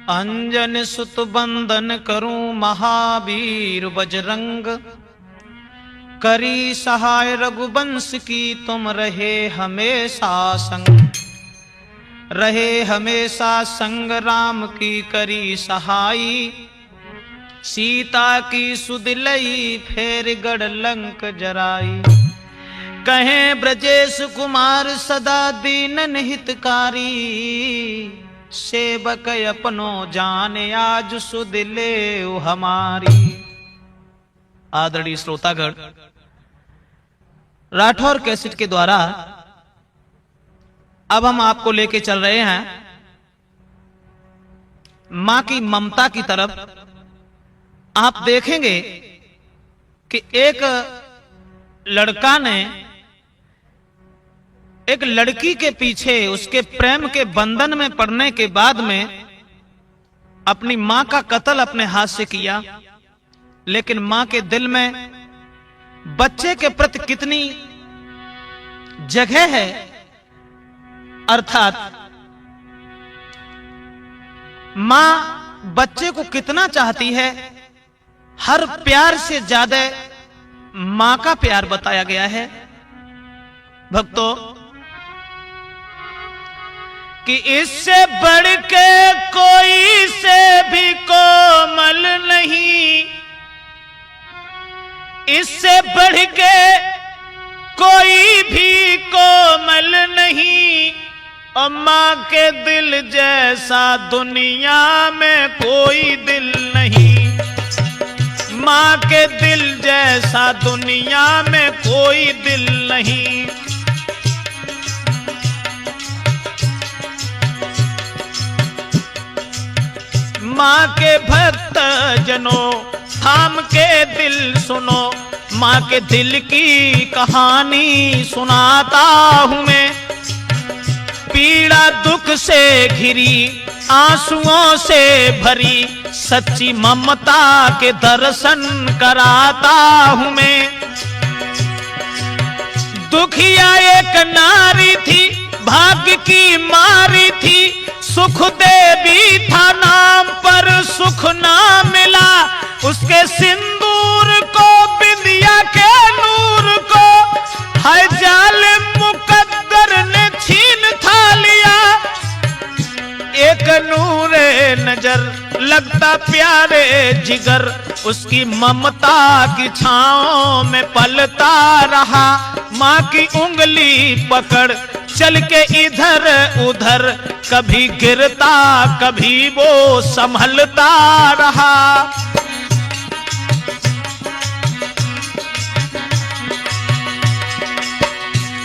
अंजन सुत बंदन करूं महावीर बजरंग, करी सहाय रघुवंश की तुम रहे हमेशा संग। रहे हमेशा संग राम की करी सहाई, सीता की सुदिलई फेर गढ़ लंक जराई। कहें ब्रजेश कुमार सदा दीनन हितकारी, सेवक अपनो जान आज सुदिले हमारी। आदरणीय श्रोतागण, राठौर कैसेट के द्वारा अब हम आपको लेके चल रहे हैं मां की ममता की तरफ। आप देखेंगे कि एक लड़का ने एक लड़की के पीछे उसके प्रेम के बंधन में पड़ने के बाद में अपनी मां का कत्ल अपने हाथ से किया, लेकिन मां के दिल में बच्चे के प्रति कितनी जगह है, अर्थात मां बच्चे को कितना चाहती है, हर प्यार से ज्यादा मां का प्यार बताया गया है। भक्तों, कि इससे बढ़ के कोई से भी कोमल नहीं, इससे बढ़ के कोई भी कोमल नहीं, और मां के दिल जैसा दुनिया में कोई दिल नहीं। मां के दिल जैसा दुनिया में कोई दिल नहीं। मां के भक्त जनों थाम के दिल सुनो, मां के दिल की कहानी सुनाता हूं मैं। पीड़ा दुख से घिरी आंसुओं से भरी, सच्ची ममता के दर्शन कराता हूं मैं। दुखिया एक नारी थी, भाग्य की मारी थी, सुख देवी था नाम पर सुख ना मिला। उसके सिंदूर को बिंदिया के नूर को है जालिम मुकद्दर ने छीन था लिया। एक नूरे नजर लगता प्यारे जिगर, उसकी ममता की छांव में पलता रहा। मां की उंगली पकड़ चल के इधर उधर, कभी गिरता कभी वो संभलता रहा।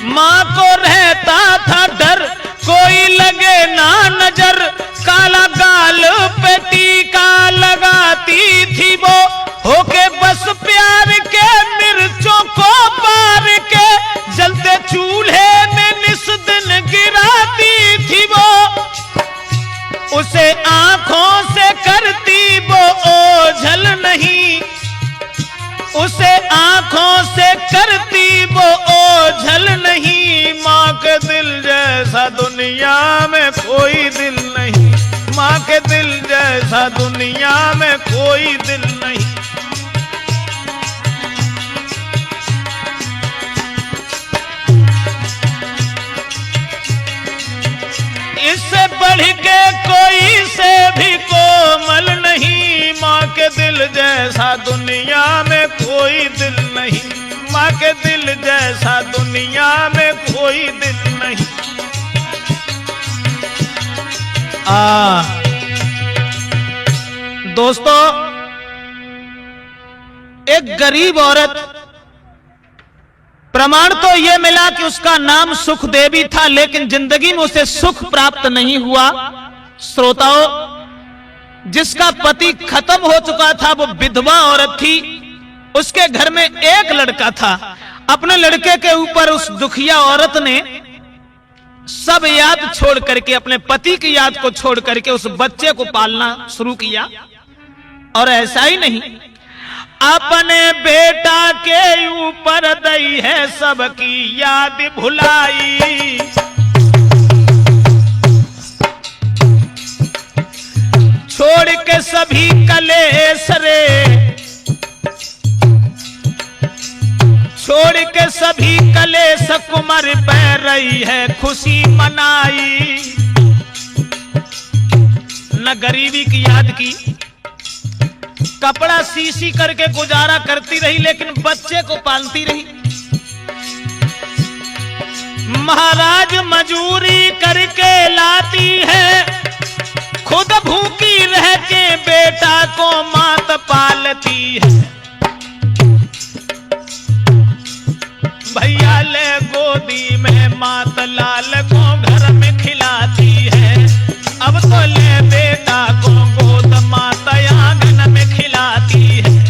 मां को रहता था डर कोई लगे ना नजर, काला गाल पे टीका लगाती थी वो, होके बस प्यार के मिर्चों को पार के, जलते चूल्हे में निस दिन गिराती थी वो। उसे आंखों से करती वो ओझल नहीं, उसे आंखों से करती वो ओझल नहीं। मां के दिल जैसा दुनिया में कोई दिल नहीं, मां के दिल जैसा दुनिया में कोई दिल नहीं। इससे बढ़ के कोई से भी कोमल नहीं, मां के दिल जैसा दुनिया में कोई दिल नहीं। मां के दिल जैसा दुनिया में कोई दिल नहीं। दोस्तों, एक गरीब औरत, प्रमाण तो यह मिला कि उसका नाम सुख देवी था, लेकिन जिंदगी में उसे सुख प्राप्त नहीं हुआ। श्रोताओं, जिसका पति खत्म हो चुका था वो विधवा औरत थी। उसके घर में एक लड़का था। अपने लड़के के ऊपर उस दुखिया औरत ने सब याद छोड़ करके, अपने पति की याद को छोड़ करके उस बच्चे को पालना शुरू किया। और ऐसा ही नहीं, अपने बेटा के ऊपर दई है सबकी याद भुलाई। के सभी कलेश रे, छोड़ के सभी कलेश कुमार बह रही है खुशी मनाई। न गरीबी की याद की, कपड़ा सी करके गुजारा करती रही, लेकिन बच्चे को पालती रही। महाराज मजूरी करके लाती है, खुद भूखी रह के बेटा को मात पालती है। भैया ले गोदी में मात लाल को घर में खिलाती है, अब तो ले बेटा को गोद माता आंगन में खिलाती है।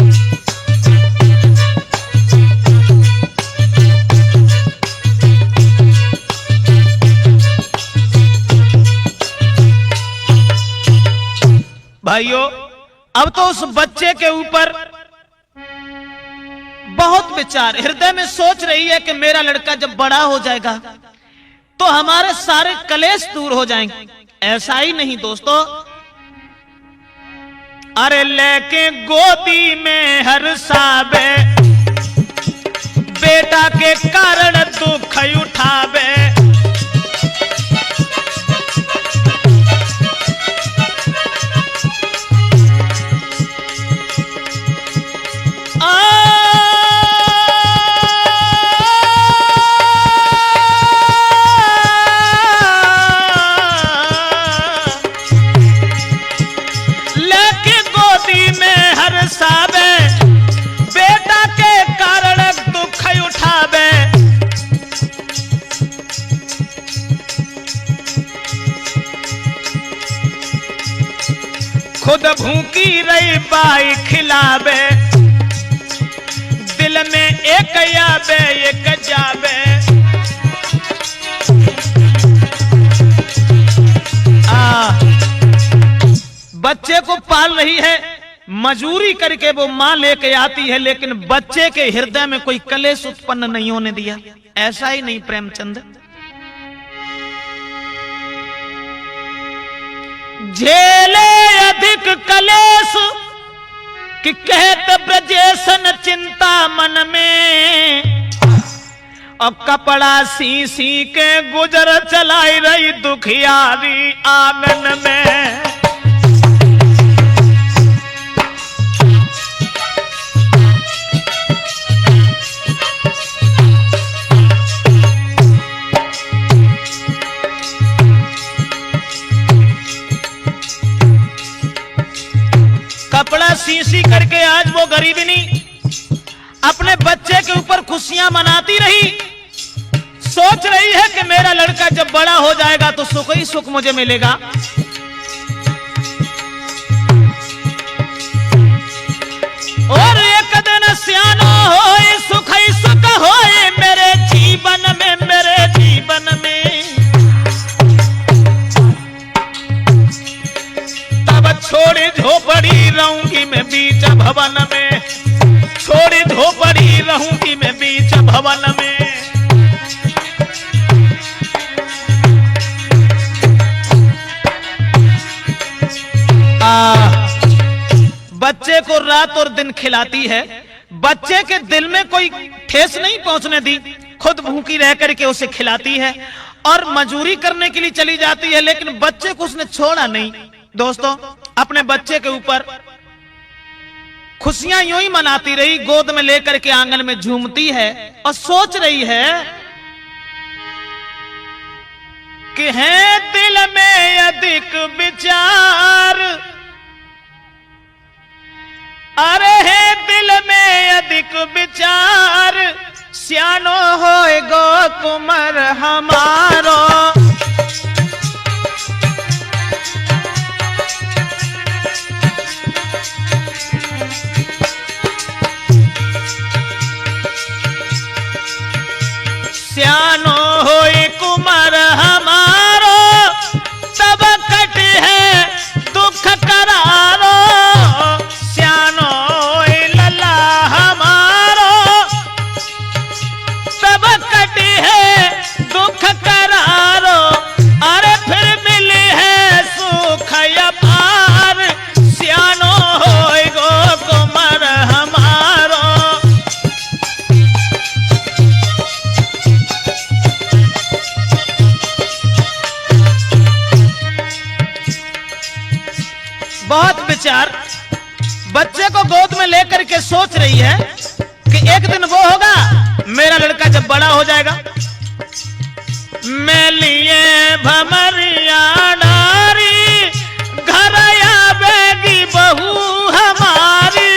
भाइयों, अब तो उस बच्चे के ऊपर बहुत विचार, हृदय में सोच रही है कि मेरा लड़का जब बड़ा हो जाएगा तो हमारे सारे कलेश दूर हो जाएंगे। ऐसा ही नहीं दोस्तों, अरे लेके गोदी में हर साबे, बेटा के कारण दुख उठावे। बेटा के कारण दुख उठावे। खुद भूखी रही बाई खिलावे, दिल में एक याबे एक जाबे। बच्चे को पाल रही है, मजूरी करके वो मां लेके आती है, लेकिन बच्चे के हृदय में कोई कलेश उत्पन्न नहीं होने दिया। ऐसा ही नहीं प्रेमचंद, झेले अधिक कलेश कि कहत ब्रजेशन चिंता मन में। अब कपड़ा सी के गुजर चलाई रही दुखियारी आंगन में। कपड़ा सी करके आज वो गरीबनी अपने बच्चे के ऊपर खुशियां मनाती रही। सोच रही है कि मेरा लड़का जब बड़ा हो जाएगा तो सुख ही सुख मुझे मिलेगा। और एक दिन सियानो होए सुख ही सुख होए मेरे जीवन में, मेरे जीवन में। छोड़ी झोपड़ी रहूंगी मैं बीच भवन में, छोड़ी झोपड़ी रहूंगी मैं बीच भवन में। बच्चे को रात और दिन खिलाती है, बच्चे के दिल में कोई ठेस नहीं पहुंचने दी, खुद भूखी रह करके उसे खिलाती है और मजूरी करने के लिए चली जाती है, लेकिन बच्चे को उसने छोड़ा नहीं। दोस्तों, अपने बच्चे के ऊपर खुशियां यूं ही मनाती रही, गोद में लेकर के आंगन में झूमती है और सोच रही है कि है दिल में अधिक विचार, अरे है दिल में अधिक विचार, सियानो होए गो कुमार हमारो। सियानो होए कुमार हमारो, तब कट है दुख करारो। सियानो होए लला हमारो, तब कट है दुख करारो। विचार बच्चे को गोद में लेकर के सोच रही है कि एक दिन वो होगा मेरा लड़का जब बड़ा हो जाएगा, मैं लिए भमरिया नारी घर आवेगी बहू हमारी।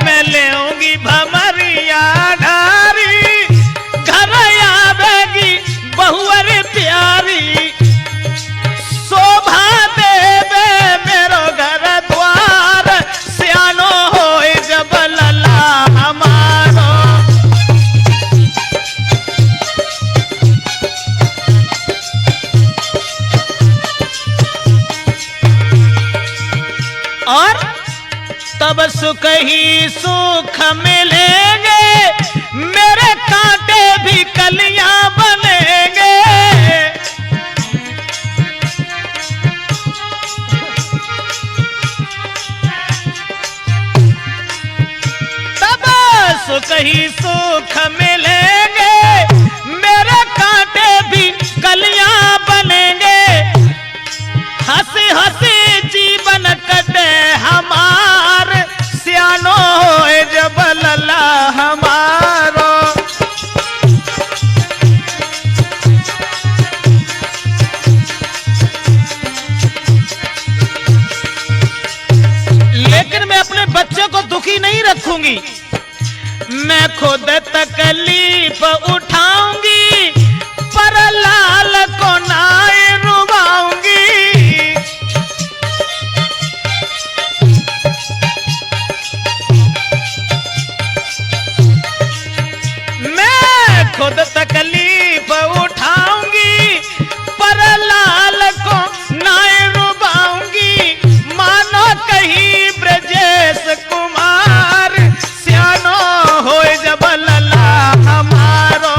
मैं लेऊंगी भमरिया नारी घर आवेगी बहू अरे प्यारी, शोभा देवे मेरो घर द्वार सियानो होए जब लला हमारो। और तब सुख ही सुख मिलेंगे, मेरे कांटे भी कलियां बनेंगे। तब सुख ही सुख मिलेंगे, मेरे कांटे भी कलियां बनेंगे। हंसी हंसी जीवन कटे हमार सियानो होए जब लला हमारो। लेकिन मैं अपने बच्चे को दुखी नहीं रखूंगी, मैं खुद तकलीफ उठाऊंगी पर लाल को नाय रुबाऊंगी। मैं खुद तकलीफ उठाऊंगी पर लाल को नाय रुबाऊंगी। मानो कहीं ब्रजेश कुमार सियानो होए जब लला हमारो।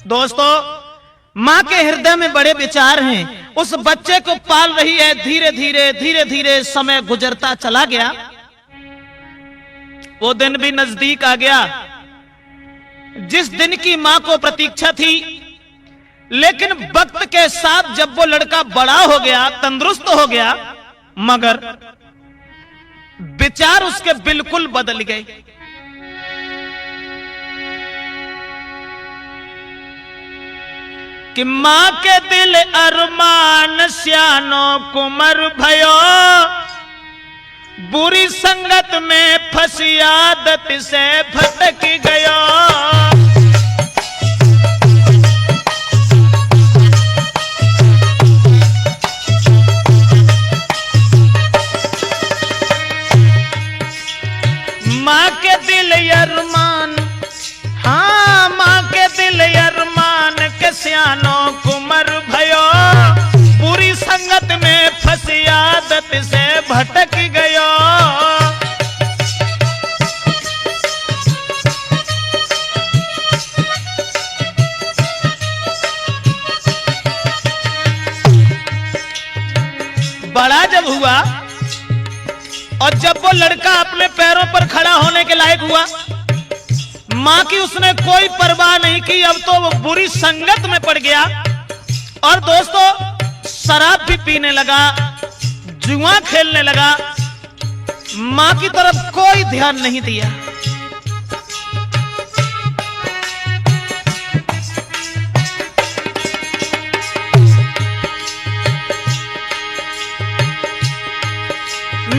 दोस्तों, माँ के हृदय में बड़े विचार हैं। उस बच्चे को पाल रही है, धीरे धीरे समय गुजरता चला गया। वो दिन भी नजदीक आ गया जिस दिन की माँ को प्रतीक्षा थी। लेकिन वक्त के साथ जब वो लड़का बड़ा हो गया, तंदुरुस्त हो गया, मगर विचार उसके बिल्कुल बदल गए। कि माँ के दिल अरमान स्यानो कुमर भयो, बुरी संगत में फंसी आदत से भटक गयो। माँ के दिल अरमान, हाँ माँ के दिल अरमान के स्यानो कुमर भयो, बुरी संगत में फंसी आदत से भटक गयो। बड़ा जब हुआ और जब वो लड़का अपने पैरों पर खड़ा होने के लायक हुआ, मां की उसने कोई परवाह नहीं की। अब तो वो बुरी संगत में पड़ गया और दोस्तों शराब भी पीने लगा, जुआ खेलने लगा, मां की तरफ कोई ध्यान नहीं दिया।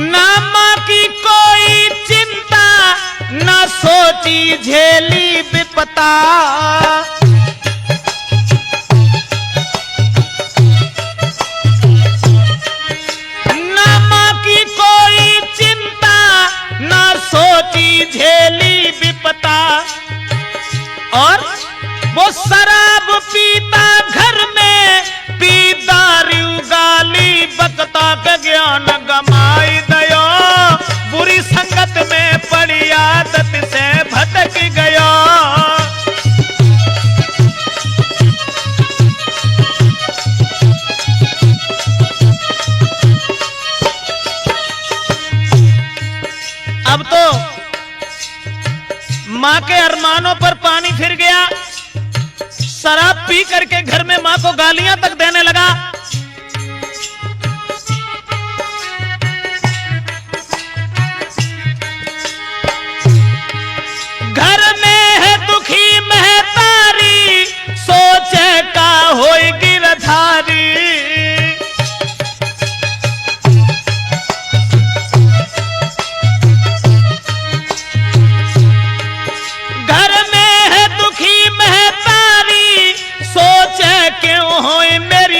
ना मां की कोई चिंता, ना सोची झेली विपता, ना मां की कोई चिंता, ना सोची झेली विपता। और वो शराब पीता घर में, पी दारू गाली बकता का ज्ञान गमाई दयो, बुरी संगत में पड़ी आदत से भटक गयो। माँ के अरमानों पर पानी फिर गया। शराब पी करके घर में माँ को गालियां तक देने लगा। घर में है दुखी महतारी, सोचे का होई गिरधारी।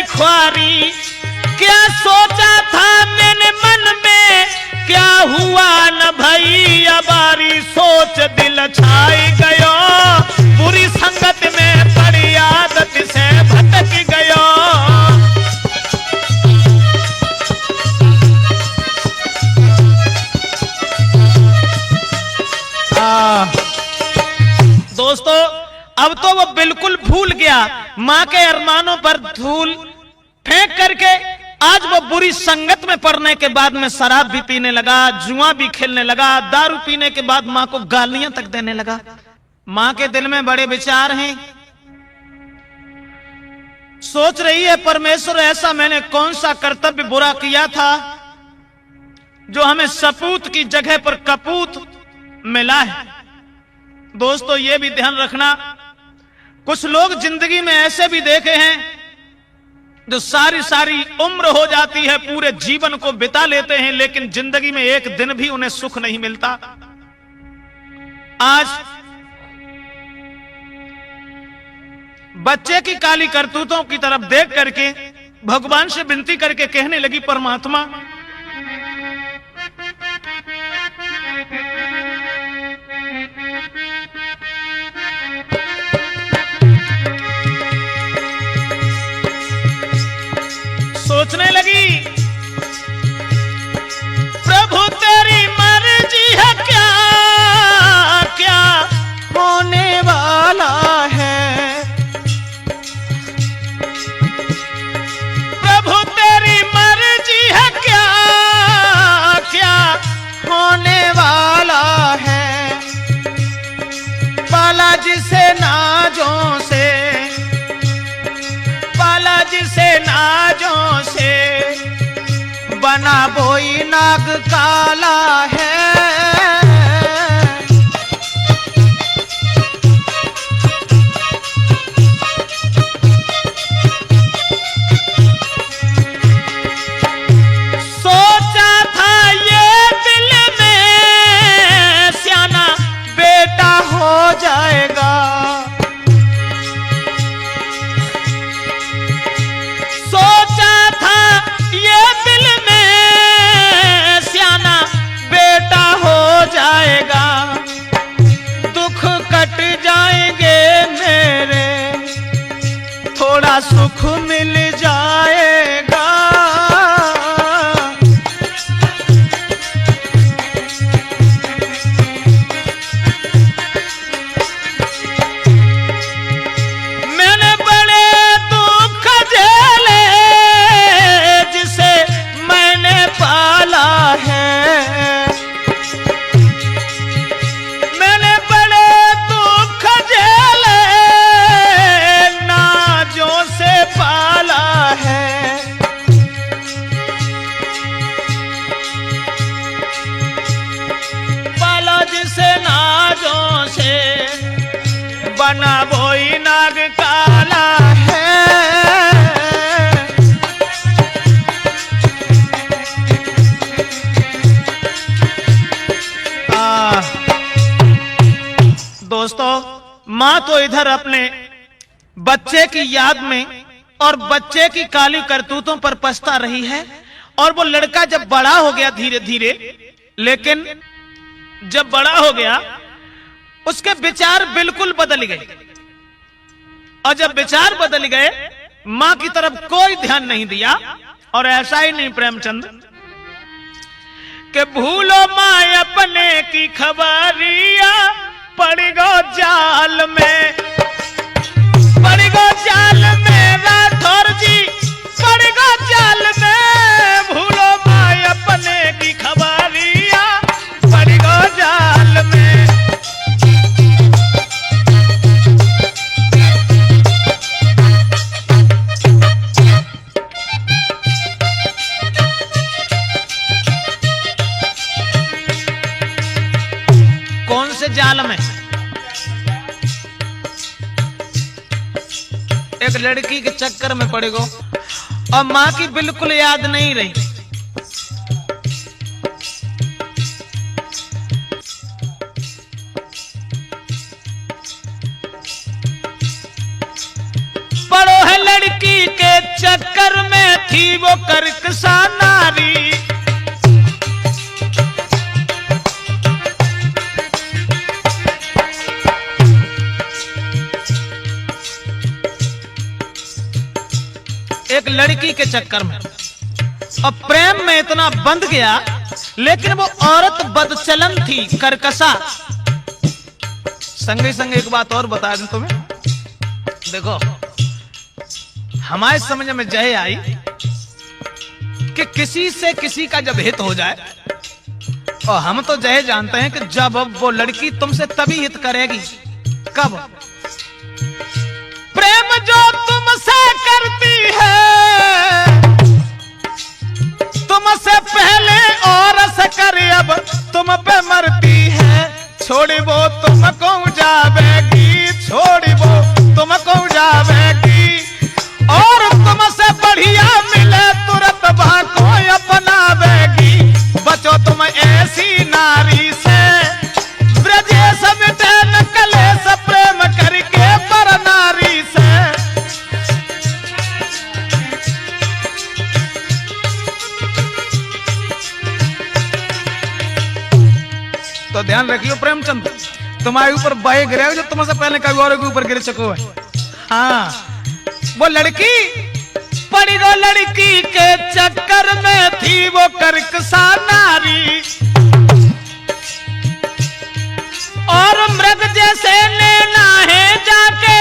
ख्वारी, क्या सोचा था मैंने मन में, क्या हुआ न भई अबारी। सोच दिल छाई गयो, बुरी संगत में पड़ी आदत से भटक गयो। दोस्तों, अब तो वो बिल्कुल भूल गया। माँ के अरमानों पर धूल फेंक करके आज वो बुरी संगत में पड़ने के बाद में शराब भी पीने लगा, जुआ भी खेलने लगा, दारू पीने के बाद माँ को गालियां तक देने लगा। माँ के दिल में बड़े विचार हैं। सोच रही है, परमेश्वर ऐसा मैंने कौन सा कर्तव्य बुरा किया था जो हमें सपूत की जगह पर कपूत मिला है। दोस्तों, ये भी ध्यान रखना, कुछ लोग जिंदगी में ऐसे भी देखे हैं जो सारी सारी उम्र हो जाती है, पूरे जीवन को बिता लेते हैं, लेकिन जिंदगी में एक दिन भी उन्हें सुख नहीं मिलता। आज बच्चे की काली करतूतों की तरफ देख करके भगवान से विनती करके कहने लगी, परमात्मा सोचने लगी, प्रभु तेरी मर्जी है, क्या क्या होने वाला है। प्रभु तेरी मर्जी है, क्या क्या होने वाला है। बालाजी से नाजों से, बालाजी से नाजों से बना बोई नाग काला है। सोचा था ये दिल में सियाना बेटा हो जाएगा। दुख कट जाएंगे मेरे, थोड़ा सुख मिल जाएगा। मैंने बड़े दुख झेले जिसे मैंने पाला है। बना बोई नाग काला है। दोस्तों, माँ तो इधर अपने बच्चे की याद में और बच्चे की काली करतूतों पर पछता रही है, और वो लड़का जब बड़ा हो गया धीरे धीरे, लेकिन जब बड़ा हो गया उसके विचार बिल्कुल बदल गए। और जब विचार बदल गए, मां की तरफ कोई ध्यान नहीं दिया। और ऐसा ही नहीं प्रेमचंद कि भूलो मां अपने की खबरिया, पड़ गो जाल में, पड़ गो जाल में राठौर जी, पड़ गो जाल में। भूलो मां अपने की खबरिया, पड़ गो जाल में। एक लड़की के चक्कर में पड़ गो और माँ की बिल्कुल याद नहीं रही। पड़ो है लड़की के चक्कर में थी वो कर्कशा नारी। एक लड़की के चक्कर में और प्रेम में इतना बंध गया, लेकिन वो औरत बदचलन थी, कर्कशा। संगे संगे एक बात और बता दूं तुम्हें, देखो हमारे समझ में जय आई कि किसी से किसी का जब हित हो जाए, और हम तो जय जानते हैं कि जब वो लड़की तुमसे तभी हित करेगी, कब? प्रेम जो तुमसे करती है तुमसे पहले और से कर, अब तुम पे मरती है। छोड़ी वो तुमको जावेगी, छोड़ी वो तुमको जावेगी, और तुमसे बढ़िया मिले तुरंत भाको अपनावेगी। बचो तुम ऐसी नारी से, ब्रजेश मिटे न कलेश, प्रेम करके पर नारी से। तो ध्यान रखियो प्रेमचंद, तुम्हारे ऊपर बहे गिरे जो तुमसे पहले कभी और के ऊपर गिर चुको है। हाँ, वो लड़की पड़ी गो लड़की के चक्कर में थी वो कर्कशा नारी, और मृग जैसे नैना है जाके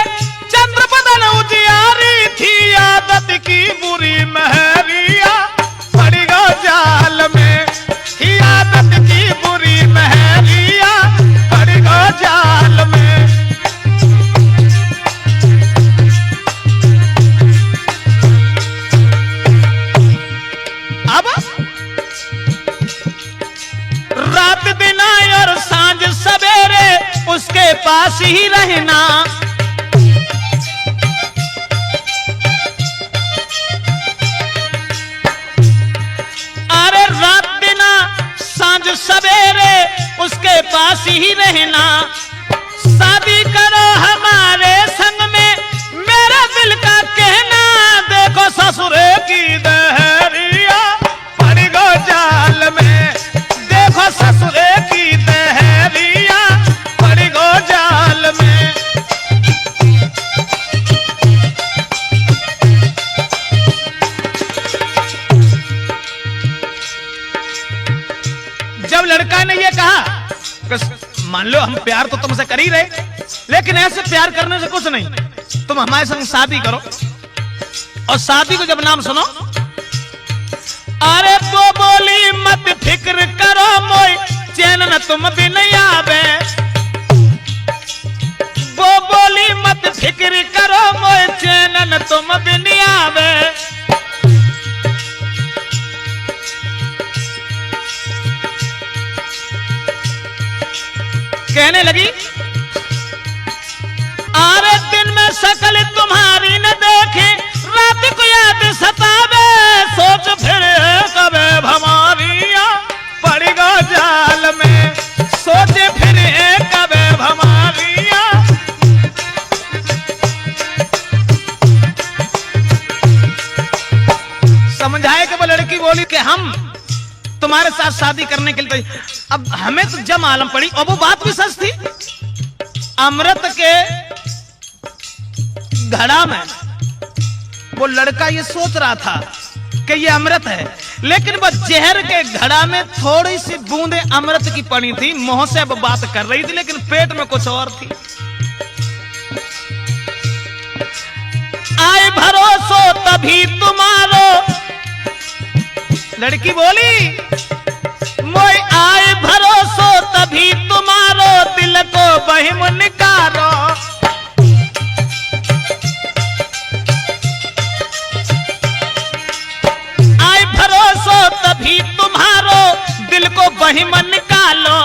चंद्र बदन उजियारी थी। आदत की बुरी महरिया पड़ी गो जाल में, ही आदत की बुरी महरिया पड़ी गो जाल में। अब रात दिन और सांझ सवेरे उसके पास ही रहना, अरे रात दिन सांझ सवेरे उसके पास ही रहना। शादी करो हमारे संग में मेरा दिल का कहना, देखो ससुरे की दहरिया पड़ गो जाल में, देखो ससुरे की दहरिया पड़ गो जाल में। जब लड़का ने ये कहा, मान लो हम प्यार तो तुमसे कर ही रहे, लेकिन ऐसे प्यार करने से कुछ नहीं, तुम हमारे संग शादी करो। और शादी को जब नाम सुनो, अरे वो बोली मत फिक्र करो मोई चैन न तुम भी नहीं आवे, वो बोली मत फिक्र करो मोई चैन न तुम भी नहीं आवे। कहने लगी, अरे दिन में शकल तुम्हारी न देखे, रात को याद सतावे, सोच फिर कबे भमारिया पड़ गो जाल में, सोच फिर कबे भमारिया। समझाए कि वो लड़की बोली कि हम तुम्हारे साथ शादी करने के लिए, अब हमें तो जब मालूम पड़ी, और वो बात भी सच थी। अमृत के घड़ा में वो लड़का ये सोच रहा था कि ये अमृत है, लेकिन वो जहर के घड़ा में थोड़ी सी बूंदे अमृत की पड़ी थी। मुंह से अब बात कर रही थी, लेकिन पेट में कुछ और थी। आए भरोसो तभी तुम्हारो, लड़की बोली, मोई आए भरोसो तभी तुम्हारो, दिल को बहिम निकारो। आए भरोसो तभी तुम्हारो, दिल को बहिम निकालो।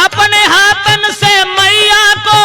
अपने हाथन से मैया को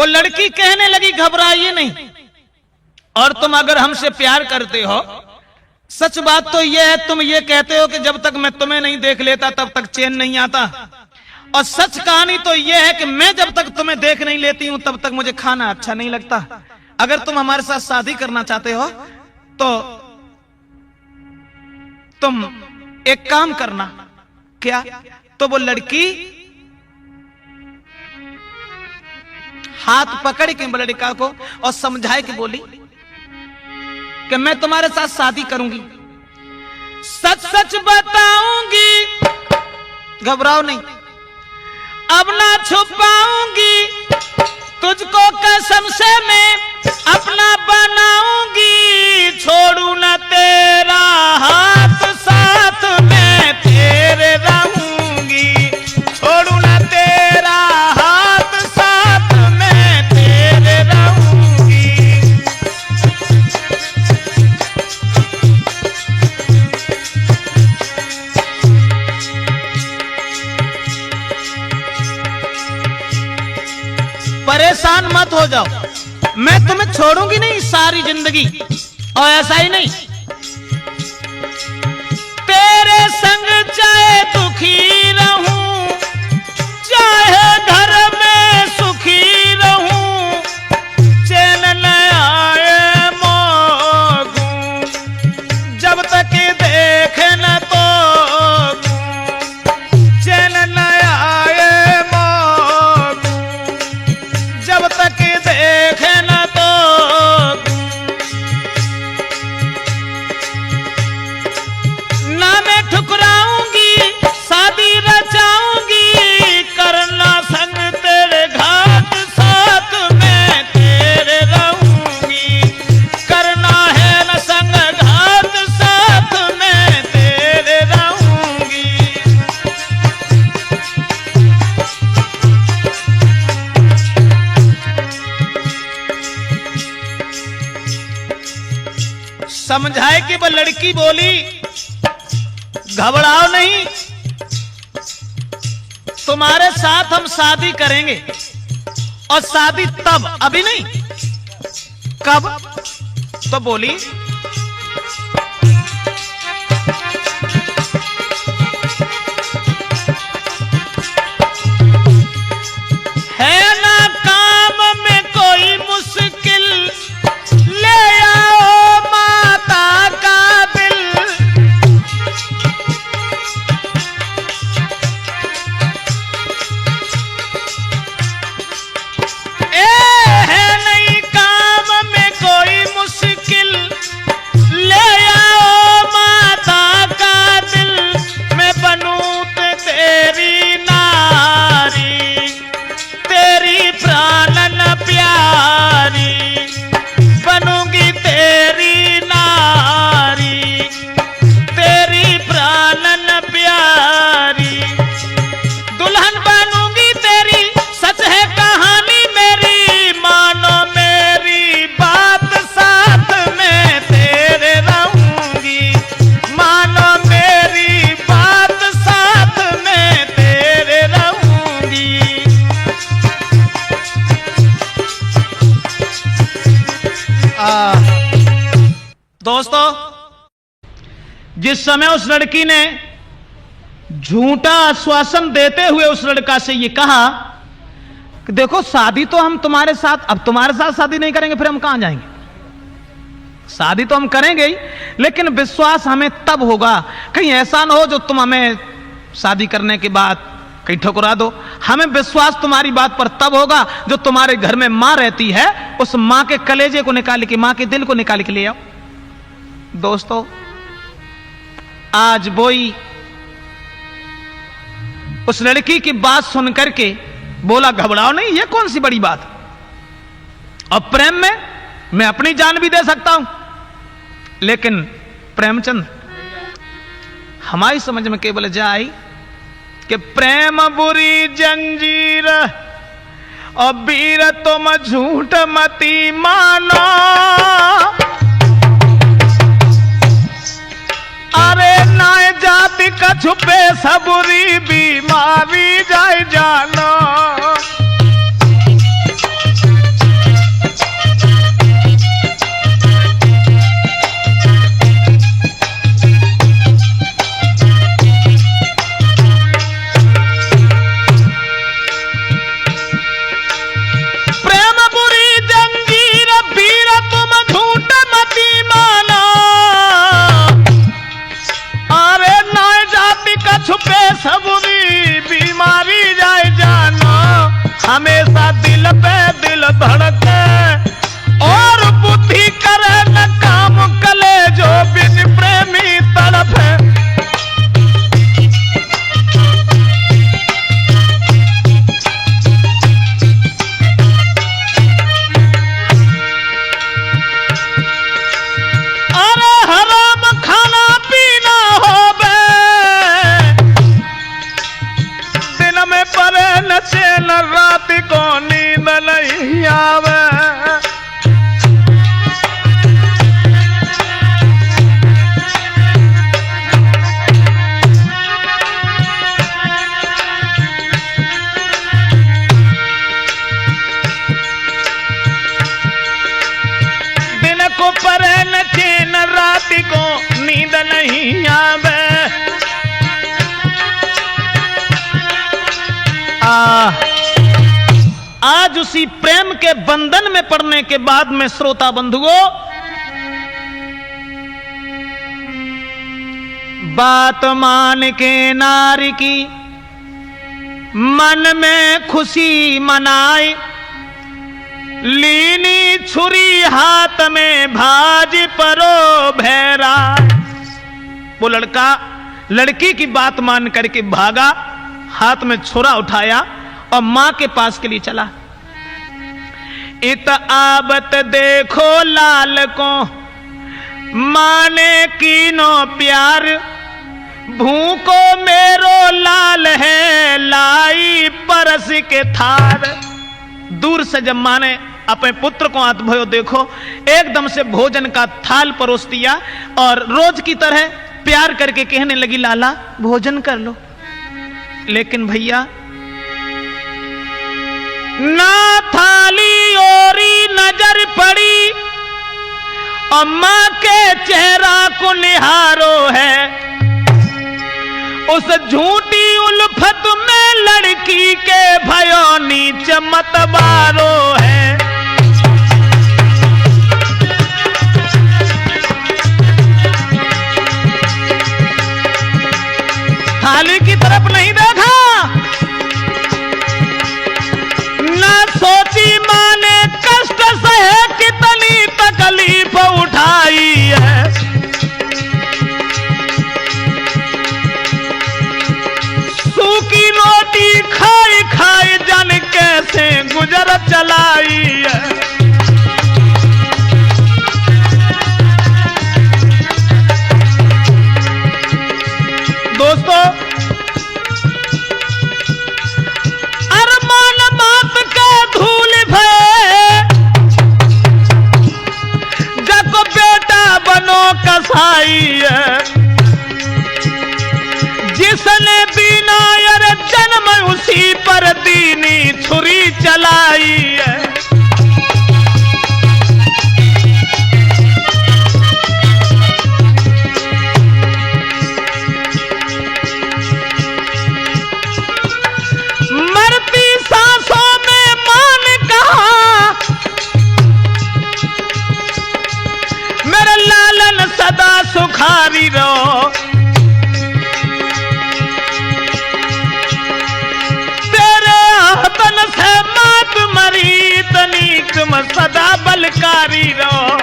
वो लड़की कहने लगी घबराइए नहीं, और तुम अगर हमसे प्यार करते हो, सच बात तो यह है, तुम ये कहते हो कि जब तक मैं तुम्हें नहीं देख लेता तब तक चैन नहीं आता, और सच कहानी तो यह है कि मैं जब तक तुम्हें देख नहीं लेती हूं तब तक मुझे खाना अच्छा नहीं लगता। अगर तुम हमारे साथ शादी करना चाहते हो तो तुम एक काम करना। क्या? तो वो लड़की हाथ पकड़ के लड़का को और समझाए कि बोली कि मैं तुम्हारे साथ शादी करूंगी, सच सच बताऊंगी, घबराओ नहीं, अब ना छुपाऊंगी, तुझको कसम से मैं अपना बनाऊंगी, छोड़ू ना तेरा हाथ, साथ में तेरे रहूंगी, छोड़ू ना तेरा हाथ, साथ में तेरे रहूंगी। परेशान मत हो जाओ, मैं तुम्हें छोड़ूंगी नहीं सारी जिंदगी, और ऐसा ही नहीं, तेरे संग चाहे दुखी रहूं, चाहे घर में सुखी रहूं, चैन न आए मोगूं, जब तक देखे न तो चैन न आए मोगूं, जब तक देखे न तो ना मैं ठुकराऊंगी, शादी रचाऊंगी, करना संग तेरे घाट, साथ में तेरे रहूंगी, करना है न संग घाट, साथ में तेरे रहूंगी। समझाए कि वो लड़की बोली घबराओ नहीं, तुम्हारे साथ हम शादी करेंगे, और शादी तब, अभी नहीं, कब? तो बोली है ना काम में कोई मुश्किल, ले आओ माता का दिल, है नहीं काम में कोई मुश्किल, ले आओ माता का दिल, मैं बनूं तेरी नारी, तेरी प्राणन प्यारी, बनूंगी तेरी नारी, तेरी प्राणन प्यारी, दुल्हन बनूंगी तेरी, सच है कहानी मेरी, मानो मेरी बात, साथ में तेरे रहूंगी, मानो मेरी बात, साथ में तेरे रहूंगी। दोस्तों, जिस समय उस लड़की ने झूठा आश्वासन देते हुए उस लड़का से ये कहा कि देखो शादी तो हम तुम्हारे साथ, अब तुम्हारे साथ शादी नहीं करेंगे फिर हम कहां जाएंगे, शादी तो हम करेंगे ही, लेकिन विश्वास हमें तब होगा, कहीं ऐसा ना हो जो तुम हमें शादी करने के बाद कहीं ठुकरा दो, हमें विश्वास तुम्हारी बात पर तब होगा जो तुम्हारे घर में मां रहती है, उस मां के कलेजे को निकाल के, मां के दिल को निकाल के ले आओ। दोस्तों, आज वही उस लड़की की बात सुनकर के बोला घबराओ नहीं, ये कौन सी बड़ी बात, और प्रेम में मैं अपनी जान भी दे सकता हूं, लेकिन प्रेमचंद हमारी समझ में केवल जाए कि प्रेम बुरी जंजीर, और वीर तुम झूठ मती मानो, अरे नाय जाति का छुपे सबुरी बीमारी जाए जानो, माटी को नींद नहीं आवे। आज उसी प्रेम के बंधन में पड़ने के बाद में श्रोता बंधुओं, बात मान के नारी की मन में खुशी मनाई, लीनी छुरी हाथ में भाजी परो भैरा। वो लड़का लड़की की बात मान करके भागा, हाथ में छुरा उठाया और मां के पास के लिए चला। इत आबत देखो लाल को, माने कीनो प्यार, भूको मेरो लाल है लाई परस के थार। दूर से जब मां ने अपने पुत्र को हाथ भयो देखो, एकदम से भोजन का थाल परोस दिया और रोज की तरह प्यार करके कहने लगी, लाला भोजन कर लो। लेकिन भैया ना थाली ओरी नजर पड़ी और मां के चेहरा को निहारो है। उस झूठी उल्फत में लड़की के भयो नीच मतवारो है। थाली की तरफ नहीं देखा, ना सोची मां ने कष्ट सहे कितनी तकलीफ उठाई है। सूखी रोटी खाई खाई जान कैसे गुजर चलाई है। दोस्तों, अरमान मात का धूल भय, जको बेटा बनो कसाई है। जिसने बिना यार जन्म उसी पर दीनी छुरी चलाई है। मरती सांसों में मां ने कहा, मेरे लालन सदा सुखारी रहो। से मात मरी तनिक में सदा बलकारी रहो।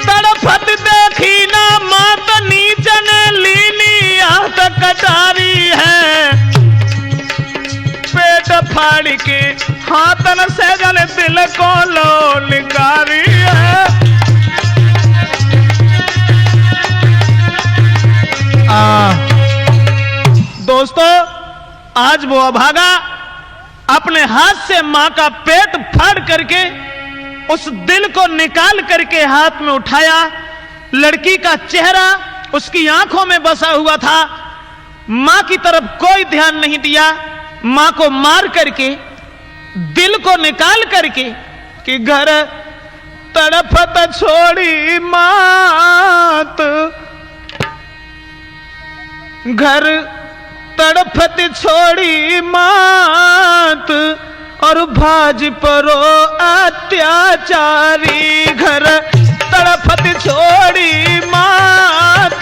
तड़फत देखी ना मात नीचन लीनी हाथ कटारी है। पेट फाड़ के हाथन से जन दिल को लोलकारी है। दोस्तों, आज वो अभागा अपने हाथ से मां का पेट फाड़ करके उस दिल को निकाल करके हाथ में उठाया। लड़की का चेहरा उसकी आंखों में बसा हुआ था। मां की तरफ कोई ध्यान नहीं दिया। मां को मार करके दिल को निकाल करके कि घर तड़फत छोड़ी मात, घर तड़फत छोड़ी मात और भाज परो अत्याचारी। घर तड़फत छोड़ी मात,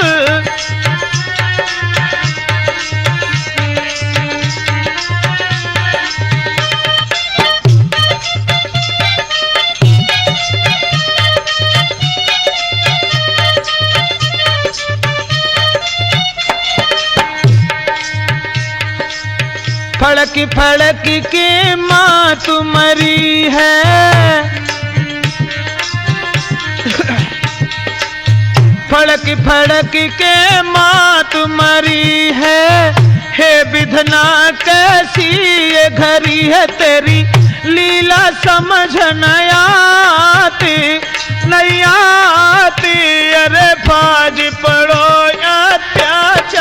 फड़क फड़क के मां तुम्हारी है। फड़क फड़क के मां तुम्हारी है। हे विधना कैसी ये घड़ी है तेरी, लीला समझ नहीं आती। अरे फाज पड़ो अत्याचारी।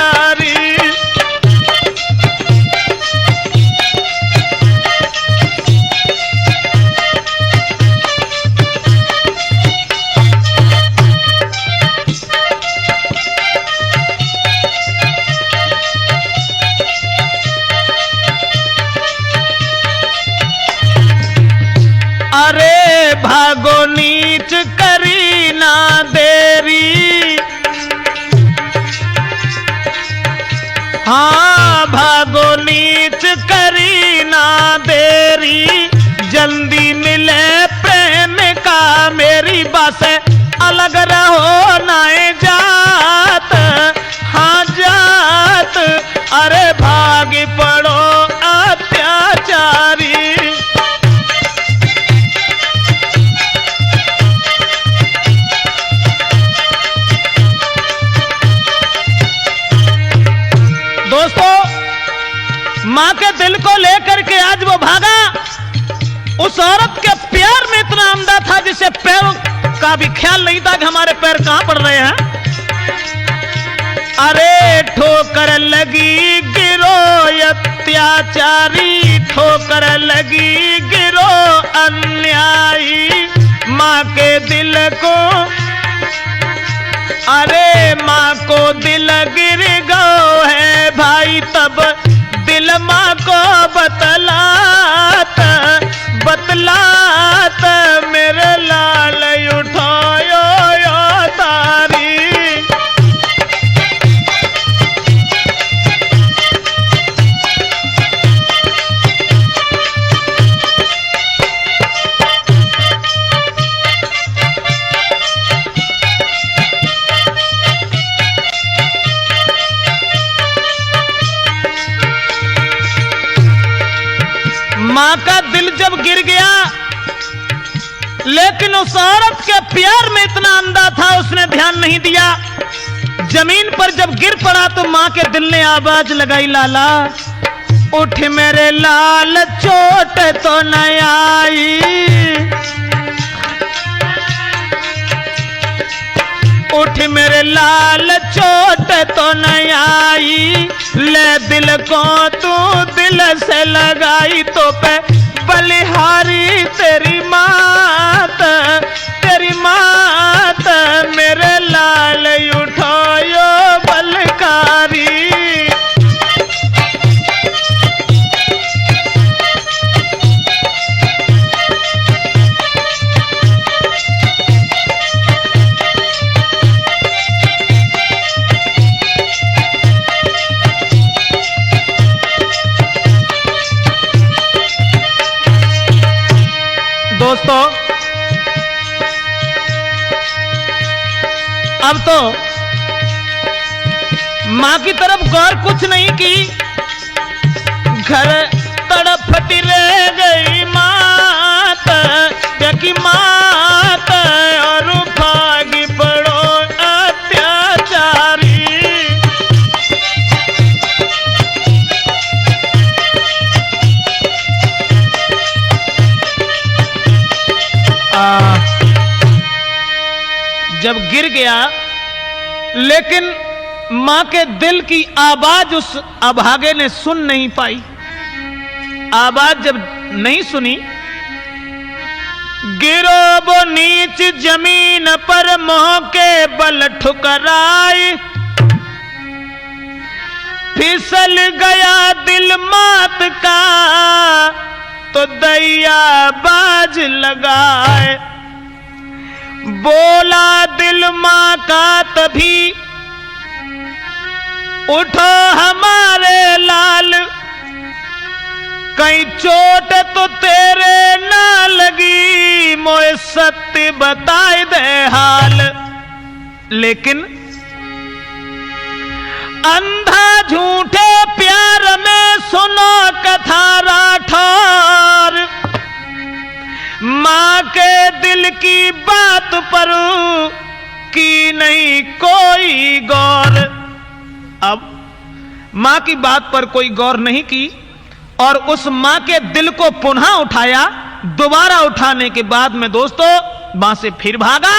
करी ना देरी, हाँ भागो नीच करी ना देरी, जल्दी मिले प्रेम का मेरी बात अलग रहो नाए जात, हाँ जात, अरे भाग पड़ो अत्याचारी। दोस्तों, मां के दिल को लेकर के आज वो भागा। उस औरत के प्यार में इतना अंधा था जिसे पैरों का भी ख्याल नहीं था कि हमारे पैर कहां पड़ रहे हैं। अरे ठोकर लगी गिरो अत्याचारी, ठोकर लगी गिरो अन्यायी, मां के दिल को, अरे मां को दिल गिर गो है भाई, तब दिल मां को बतलात, बतलात मेरे लाल उठायो यो तारी। मां का दिल जब गिर गया, लेकिन उस औरत के प्यार में इतना अंधा था उसने ध्यान नहीं दिया। जमीन पर जब गिर पड़ा तो मां के दिल ने आवाज लगाई, लाला उठ मेरे लाल चोट तो न आई, उठ मेरे लाल चोट तो न आई, ले दिल को तू दिल से लगाई, तो पे बलिहारी तेरी मात, तेरी मात मेरे लाल उठायो बलकारी। दोस्तों, अब तो मां की तरफ गौर कुछ नहीं की, घर तड़पती रह गई मात, की मात और भागी पड़ो अत्याचारी। जब गिर गया, लेकिन मां के दिल की आवाज उस अभागे ने सुन नहीं पाई। आवाज जब नहीं सुनी, गिरो वो नीच जमीन पर मोह के बल ठुकराई, फिसल गया दिल मात का तो दैया बाज लगाए, बोला दिल मां का तभी उठो हमारे लाल, कहीं चोट तो तेरे ना लगी, मोए सत्य बताए दे हाल। लेकिन अंधा झूठे प्यार में सुनो कथा राठौर, मां के दिल की बात पर की नहीं कोई गौर। अब मां की बात पर कोई गौर नहीं की और उस मां के दिल को पुनः उठाया। दोबारा उठाने के बाद में दोस्तों मां से फिर भागा।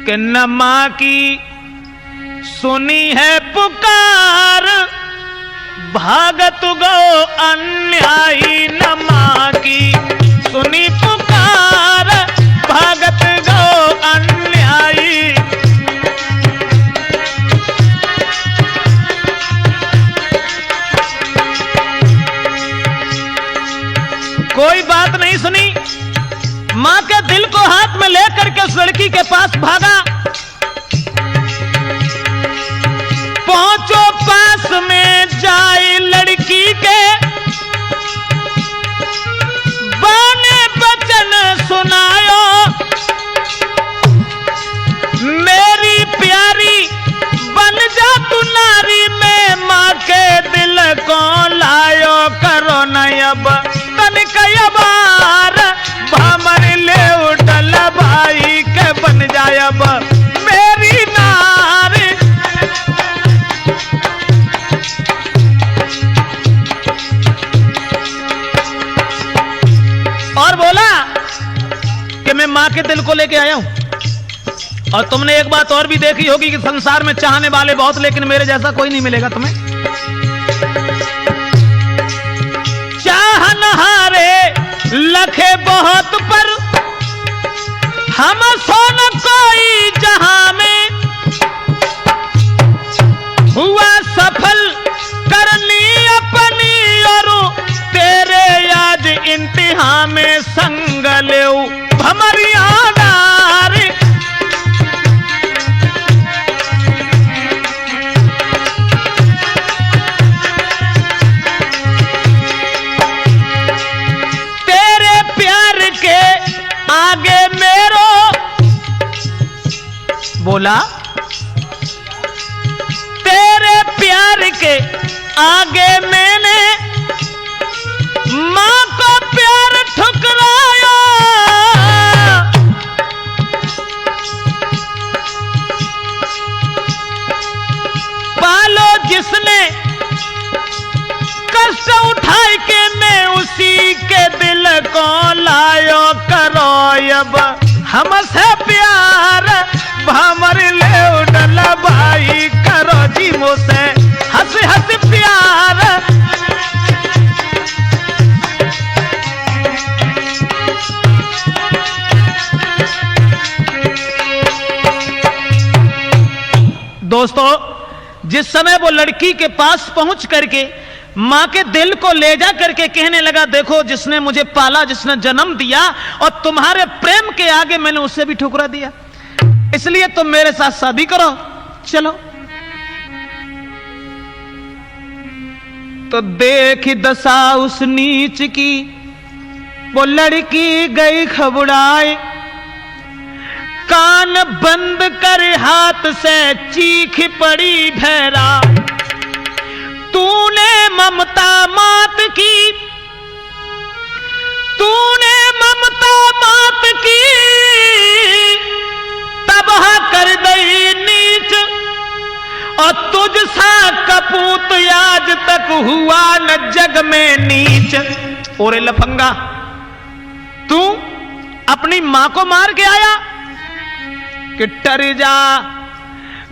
कि न मां की सुनी है पुकार, भागत गो अन्यायी, न मां की सुनी पुकार, भागत गो अन्यायी। कोई बात नहीं सुनी। मां के दिल को हाथ में लेकर के उस लड़की के पास भागा। पहुंचो पास में जाए लड़की के, बाने बचन सुनायो, मेरी प्यारी बन जा तू नारी, में मां के दिल को लायो, करो न अब तनिक बार, भमर ले उठल भाई के बन जाए अब मेरी नारी। और बोला कि मैं मां के दिल को लेके आया हूं। और तुमने एक बात और भी देखी होगी कि संसार में चाहने वाले बहुत, लेकिन मेरे जैसा कोई नहीं मिलेगा तुम्हें। चाहनहारे लखे बहुत पर हम सोन कोई जहां में, हुआ सफल करनी अपनी और तेरे आज इंतहा में संग ले भमरिया नारी। तेरे प्यार के आगे मेरो, बोला तेरे प्यार के आगे मैंने मां को प्यार ठुकराया। पालो जिसने कष्ट उठाए के मैं उसी के दिल को लायो, करो अब हमसे प्यार, भमर ले उठल भाई, करो जी मुझसे हंस हंस प्यार। दोस्तों, जिस समय वो लड़की के पास पहुंच करके मां के दिल को ले जा करके कहने लगा, देखो जिसने मुझे पाला, जिसने जन्म दिया, और तुम्हारे प्रेम के आगे मैंने उसे भी ठुकरा दिया, इसलिए तुम मेरे साथ शादी करो, चलो। तो देख दशा उस नीच की, वो लड़की गई घबराए, कान बंद कर हाथ से चीख पड़ी भैरा, तूने ममता मात की, तूने ममता मात की, तबाह कर दई नीच, और तुझ सा कपूत आज तक हुआ न जग में नीच। ओरे लफंगा, तू अपनी मां को मार के आया कि टर जा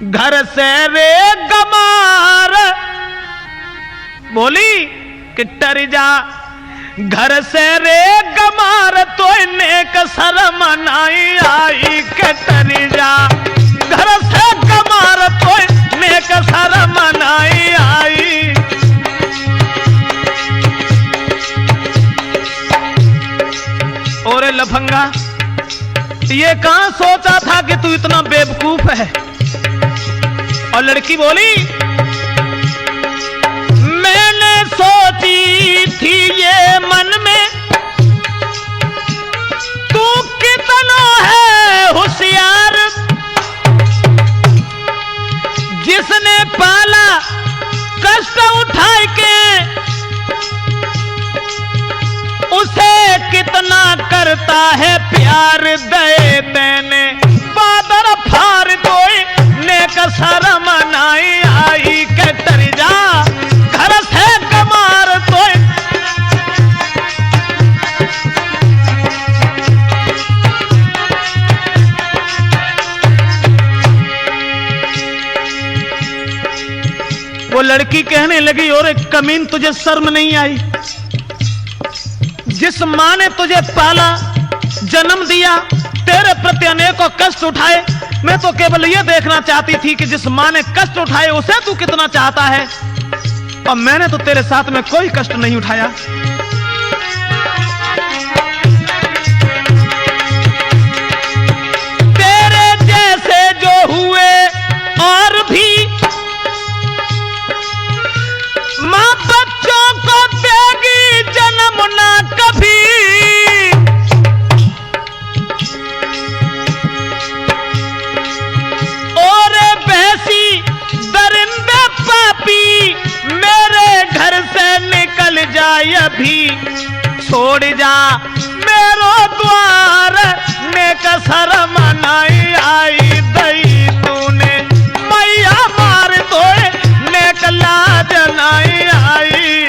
घर से रे गमार, बोली कि टर जा घर से रे गमार, तो नेक शर्म नहीं आई के टर जा घर से गमार, तो नेक शर्म नहीं आई। ओरे लफंगा, ये कहां सोचा था कि तू इतना बेवकूफ है। और लड़की बोली, मैंने सोची थी ये मन में, तू कितना है होशियार, जिसने पाला कष्ट उठाए के, उसे कितना करता है प्यार, दे तेने बादर फार, कोई नेक शर्म नहीं आई के टर जा घर से कमार, तो वो लड़की कहने लगी, और कमीन तुझे शर्म नहीं आई, जिस मां ने तुझे पाला, जन्म दिया, तेरे प्रति अनेकों कष्ट उठाए, मैं तो केवल यह देखना चाहती थी कि जिस मां ने कष्ट उठाए उसे तू कितना चाहता है, और मैंने तो तेरे साथ में कोई कष्ट नहीं उठाया। जाय अभी छोड़ जा मेरो द्वार ने कसर मनाई आई दई तूने मैया मार दो ने कला जनाई आई।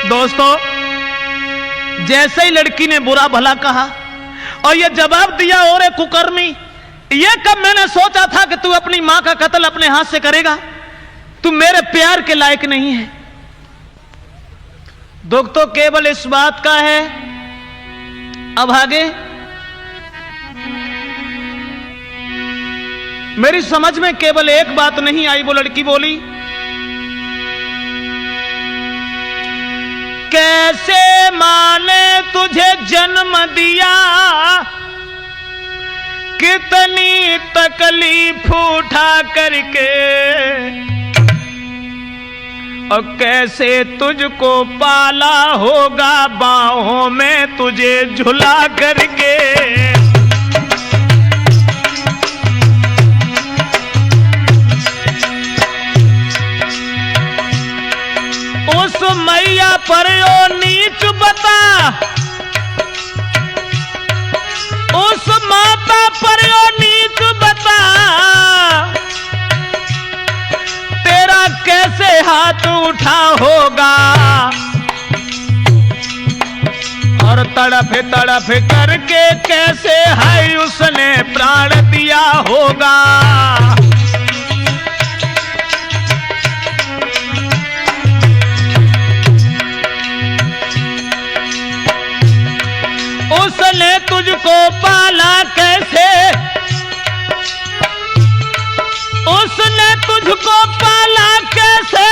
दोस्तों, जैसे ही लड़की ने बुरा भला कहा और ये जवाब दिया, और कुकर्मी, ये कब मैंने सोचा था कि तू अपनी मां का कत्ल अपने हाथ से करेगा, तू मेरे प्यार के लायक नहीं है। दुख तो केवल इस बात का है। अब आगे मेरी समझ में केवल एक बात नहीं आई। वो लड़की बोली, कैसे मां ने तुझे जन्म दिया, कितनी तकलीफ उठा करके, और कैसे तुझको पाला होगा बाहों में तुझे झुला करके। उस मैया पर यो नीच बता, उस माता पर यो नीच बता, तेरा कैसे हाथ उठा होगा, और तड़फ तड़फ करके कैसे है उसने प्राण दिया होगा। उसने तुझको पाला कैसे, उसने तुझको पाला कैसे,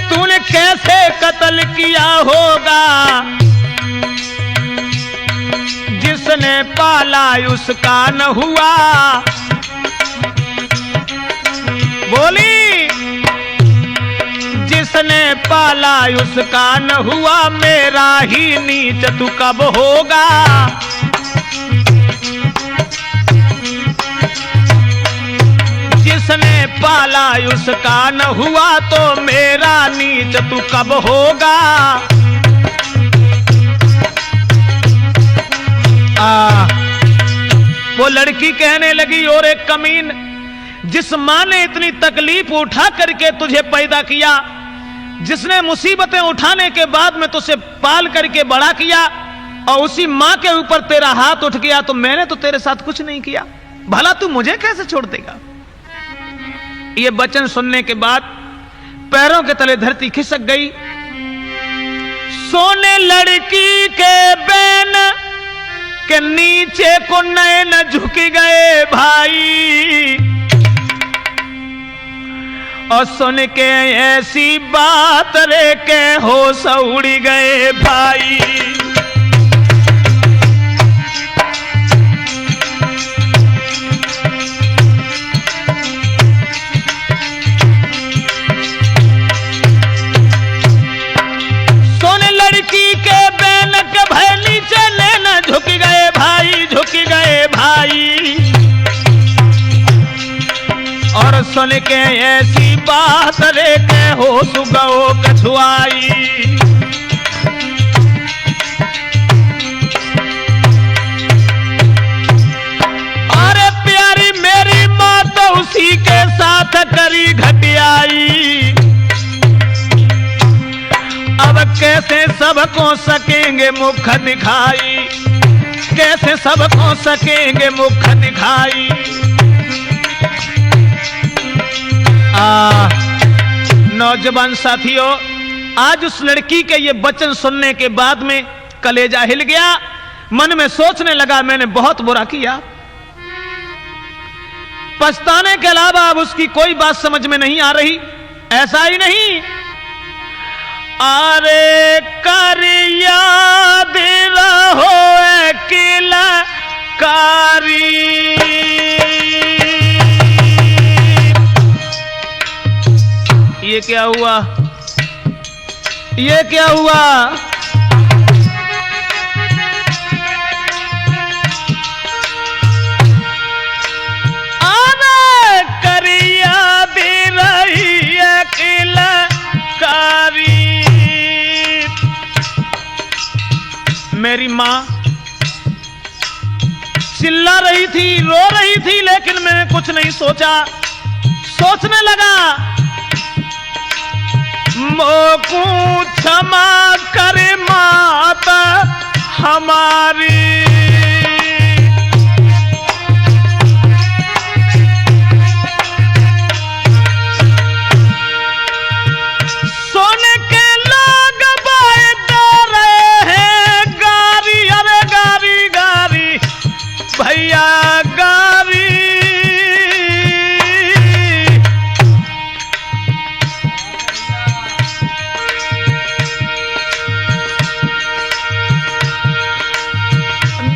तूने कैसे कत्ल किया होगा, जिसने पाला उसका न हुआ। बोली, जिसने पाला उसका न हुआ, मेरा ही नीच तू कब होगा। जिसने पाला उसका न हुआ, तो मेरा नीच तू कब होगा। वो लड़की कहने लगी, और एक कमीन, जिस मां ने इतनी तकलीफ उठा करके तुझे पैदा किया, जिसने मुसीबतें उठाने के बाद में तुझे पाल करके बड़ा किया, और उसी मां के ऊपर तेरा हाथ उठ गया, तो मैंने तो तेरे साथ कुछ नहीं किया, भला तू मुझे कैसे छोड़ देगा। ये वचन सुनने के बाद पैरों के तले धरती खिसक गई। सोने लड़की के बैन के नीचे को नैन झुक गए भाई, और सुन के ऐसी बात रे के होश उड़ गए भाई। सुन लड़की के बैनक भय नीचे लेना झुक गए भाई, झुक गए भाई, और सुन के ऐसी बात रे के होश गओ कछुआई। अरे प्यारी मेरी माँ तो उसी के साथ करी घटियाई, अब कैसे सबको सकेंगे मुख दिखाई, कैसे सबको सकेंगे मुख दिखाई। नौजवान साथियों, आज उस लड़की के ये वचन सुनने के बाद में कलेजा हिल गया। मन में सोचने लगा, मैंने बहुत बुरा किया। पछताने के अलावा अब उसकी कोई बात समझ में नहीं आ रही। ऐसा ही नहीं, अरे कर याद रहो किला कारी, ये क्या हुआ? ये क्या हुआ? आना करिया भी रही अकेला कारी। मेरी माँ चिल्ला रही थी, रो रही थी, लेकिन मैंने कुछ नहीं सोचा। सोचने लगा, मोकू क्षमा करे माता हमारी। सोने के लोग बाए दे रहे हैं गारी, अरे गारी गारी भैया गारी।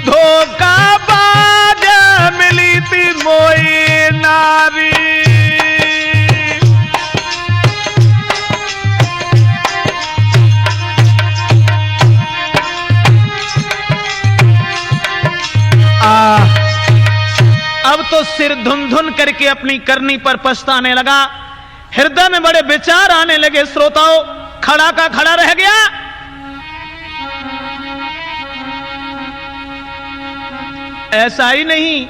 धोखाबाज मिली थी मोई नारी। अब तो सिर धुन धुन करके अपनी करनी पर पछताने लगा। हृदय में बड़े विचार आने लगे। श्रोताओं, खड़ा का खड़ा रह गया। ऐसा ही नहीं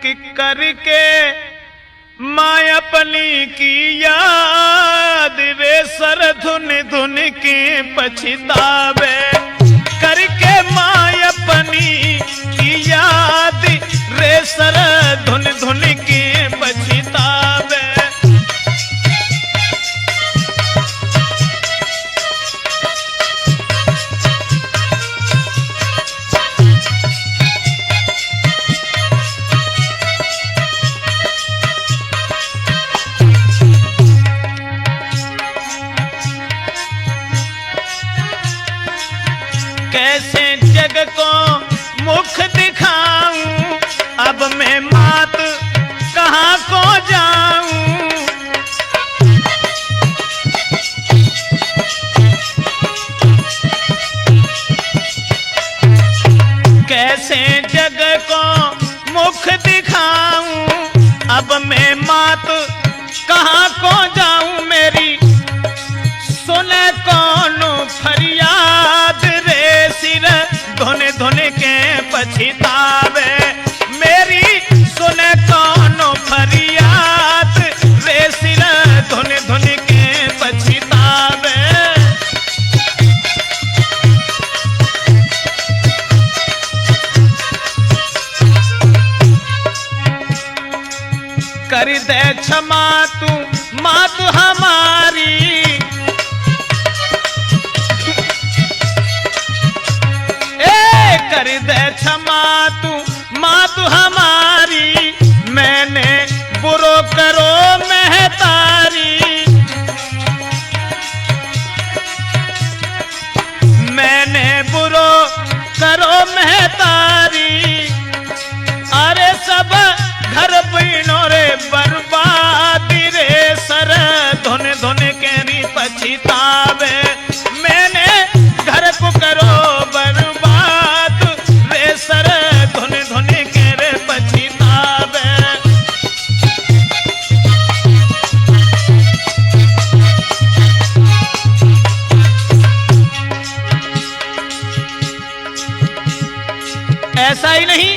कि करके माँ अपनी की याद रे सर धुन धुन के पछतावे। करके माँ अपनी की याद रे सर धुन धुन के पछतावे। कैसे जग को मुख दिखाऊं, अब मैं मात कहाँ को जाऊं। कैसे जग को मुख दिखाऊं, अब मैं मात कहाँ को जाऊं। मेरी सुने कौन फरियाद रे सिर धुन धुन के पछतावे। मेरी सुने कौन फरियाद रे सिर धुन धुन के पछतावे। कर दे क्षमा तू मात हमारी। कर दे क्षमा तू माँ तू हमारी। मैंने बुरो करो महतारी। मैंने बुरो करो महतारी। अरे सब घर बीनो रे बर्बादी रे सर धुन धुन के री पछतावे। मैंने घर को करो बर्बाद रे सर धुन धुन के रे पछतावे। ऐसा ही नहीं,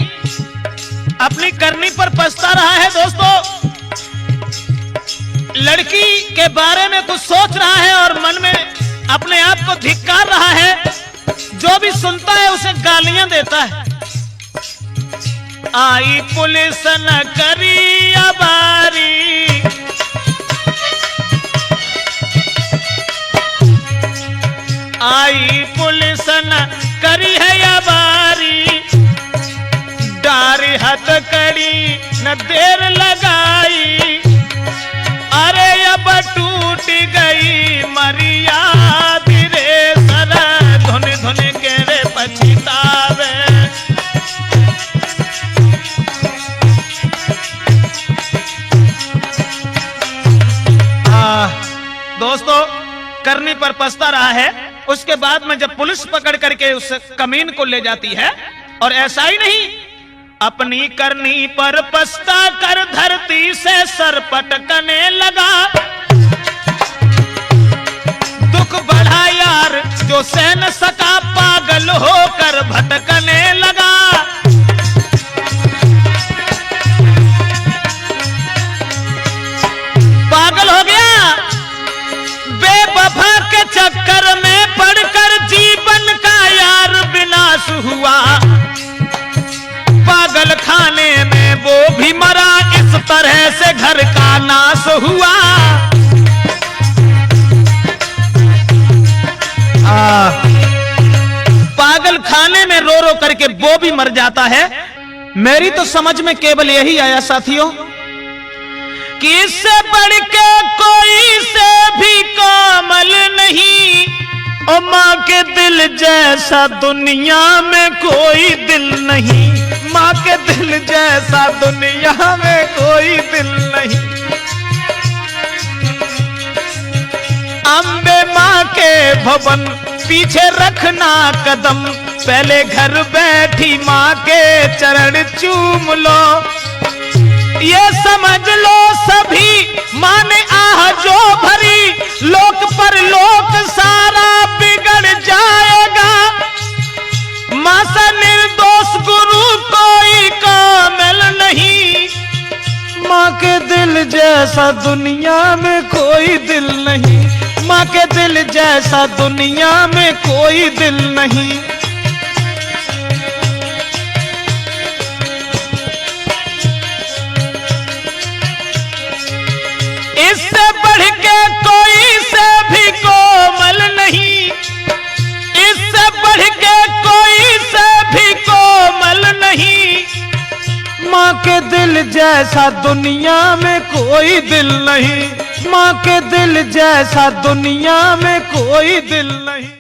अपनी करनी पर पछता रहा है। दोस्तों, लड़की के बारे में कुछ सोच रहा है और मन में अपने आप को धिक्कार रहा है। जो भी सुनता है उसे गालियां देता है। आई पुलिस न करी अबारी। आई पुलिस न करी है अबारी। डारी हथकड़ी न देर लगाई। अरे अब टूट गई मर्याद रे सर धुन धुन के रे पछतावे। दोस्तों, करने पर पछता रहा है। उसके बाद में जब पुलिस पकड़ करके उस कमीन को ले जाती है, और ऐसा ही नहीं, अपनी करनी पर पछता कर धरती से सर पटकने लगा। दुख बढ़ा यार जो सह न सका, पागल होकर भटकने लगा। पागल हो गया, बेवफा के चक्कर में पड़कर जीवन का यार विनाश हुआ। पागल खाने में वो भी मरा, इस तरह से घर का नाश हुआ। पागल खाने में रो रो करके वो भी मर जाता है। मेरी तो समझ में केवल यही आया साथियों कि इससे बढ़ के कोई से भी कोमल नहीं, और माँ के दिल जैसा दुनिया में कोई दिल नहीं। माँ के दिल जैसा दुनिया में कोई दिल नहीं। अम्बे माँ के भवन पीछे रखना कदम, पहले घर बैठी माँ के चरण चूम लो। ये समझ लो सभी माँ ने आह जो भरी, लोक पर लोक सारा बिगड़ जाएगा। माँ से निर्दोष गुरु कोई कामिल नहीं। माँ के दिल जैसा दुनिया में कोई दिल नहीं। माँ के दिल जैसा दुनिया में कोई दिल नहीं। इससे बढ़ के कोई से भी कोमल नहीं। इससे बढ़ के कोई से भी कोमल नहीं। माँ के दिल जैसा दुनिया में कोई दिल नहीं। माँ के दिल जैसा दुनिया में कोई दिल नहीं।